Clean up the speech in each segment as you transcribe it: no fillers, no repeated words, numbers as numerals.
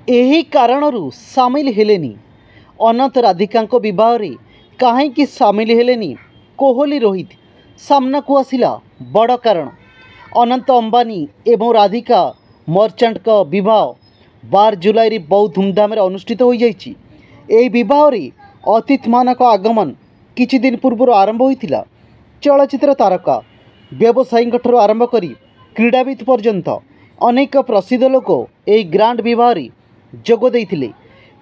ଏହି କାରଣରୁ ସାମିଲ ହେଲେନି। ଅନନ୍ତ ରାଧିକାଙ୍କ ବିବାହରେ କାହିଁକି ସାମିଲ ହେଲେନି କୋହଲି ରୋହିତ? ସାମ୍ନାକୁ ଆସିଲା ବଡ଼ କାରଣ। ଅନନ୍ତ ଅମ୍ବାନୀ ଏବଂ ରାଧିକା ମର୍ଚାଣ୍ଟଙ୍କ ବିବାହ 12 ଜୁଲାଇରେ ବହୁ ଧୁମଧାମରେ ଅନୁଷ୍ଠିତ ହୋଇଯାଇଛି। ଏହି ବିବାହରେ ଅତିଥିମାନଙ୍କ ଆଗମନ କିଛି ଦିନ ପୂର୍ବରୁ ଆରମ୍ଭ ହୋଇଥିଲା। ଚଳଚ୍ଚିତ୍ର ତାରକା, ବ୍ୟବସାୟୀଙ୍କଠାରୁ ଆରମ୍ଭ କରି କ୍ରୀଡ଼ାବିତ ପର୍ଯ୍ୟନ୍ତ ଅନେକ ପ୍ରସିଦ୍ଧ ଲୋକ ଏହି ଗ୍ରାଣ୍ଡ ବିବାହରେ ଯୋଗ ଦେଇଥିଲେ।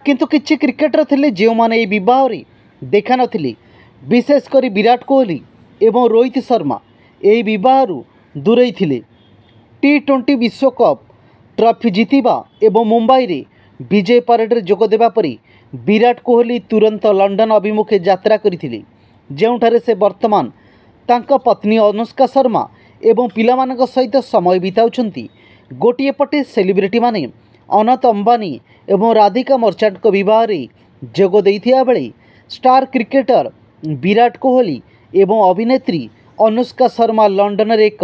କିନ୍ତୁ କିଛି କ୍ରିକେଟର ଥିଲେ ଯେଉଁମାନେ ଏହି ବିବାହରେ ଦେଖା ନଥିଲେ। ବିଶେଷ କରି ବିରାଟ କୋହଲି ଏବଂ ରୋହିତ ଶର୍ମା ଏହି ବିବାହରୁ ଦୂରେଇ ଥିଲେ। ଟି20 ବିଶ୍ୱକପ୍ ଟ୍ରଫି ଜିତିବା ଏବଂ ମୁମ୍ବାଇରେ ବିଜୟ ପରେଡରେ ଯୋଗ ଦେବା ପରେ ବିରାଟ କୋହଲି ତୁରନ୍ତ ଲଣ୍ଡନ ଅଭିମୁଖେ ଯାତ୍ରା କରିଥିଲେ, ଯେଉଁଠାରେ ସେ ବର୍ତ୍ତମାନ ତାଙ୍କ ପତ୍ନୀ ଅନୁଷ୍କା ଶର୍ମା ଏବଂ ପିଲାମାନଙ୍କ ସହିତ ସମୟ ବିତାଉଛନ୍ତି। ଗୋଟିଏ ପଟେ ସେଲିବ୍ରିଟିମାନେ ଅନନ୍ତ ଅମ୍ବାନୀ ଏବଂ ରାଧିକା ମର୍ଚାଣ୍ଟଙ୍କ ବିବାହରେ ଯୋଗ ଦେଇଥିବା ବେଳେ ଷ୍ଟାର କ୍ରିକେଟର ବିରାଟ କୋହଲି ଏବଂ ଅଭିନେତ୍ରୀ ଅନୁଷ୍କା ଶର୍ମା ଲଣ୍ଡନରେ ଏକ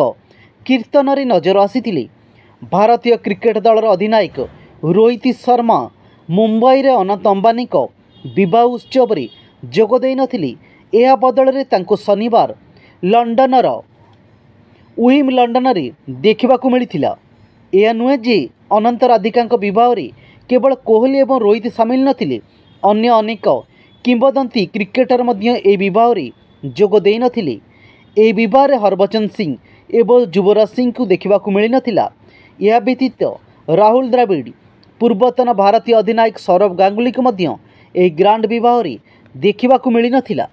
କୀର୍ତ୍ତନରେ ନଜର ଆସିଥିଲେ। ଭାରତୀୟ କ୍ରିକେଟ ଦଳର ଅଧିନାୟକ ରୋହିତ ଶର୍ମା ମୁମ୍ବାଇରେ ଅନନ୍ତ ଅମ୍ବାନୀଙ୍କ ବିବାହ ଉତ୍ସବରେ ଯୋଗ ଦେଇନଥିଲେ। ଏହା ବଦଳରେ ତାଙ୍କୁ ଶନିବାର ଲଣ୍ଡନର ୱିମ୍ବଲଡନରେ ଦେଖିବାକୁ ମିଳିଥିଲା। ଏହା ନୁହେଁ ଯେ ଅନନ୍ତ ରାଧିକାଙ୍କ ବିବାହରେ କେବଳ କୋହଲି ଏବଂ ରୋହିତ ସାମିଲ ନଥିଲେ। ଅନ୍ୟ ଅନେକ କିମ୍ବଦନ୍ତୀ କ୍ରିକେଟର ମଧ୍ୟ ଏହି ବିବାହରେ ଯୋଗ ଦେଇନଥିଲେ। ଏହି ବିବାହରେ ହରଭଜନ ସିଂ ଏବଂ ଯୁବରାଜ ସିଂଙ୍କୁ ଦେଖିବାକୁ ମିଳିନଥିଲା। ଏହା ବ୍ୟତୀତ ରାହୁଲ ଦ୍ରାବିଡ଼, ପୂର୍ବତନ ଭାରତୀୟ ଅଧିନାୟକ ସୌରଭ ଗାଙ୍ଗୁଲିଙ୍କୁ ମଧ୍ୟ ଏହି ଗ୍ରାଣ୍ଡ ବିବାହରେ ଦେଖିବାକୁ ମିଳିନଥିଲା।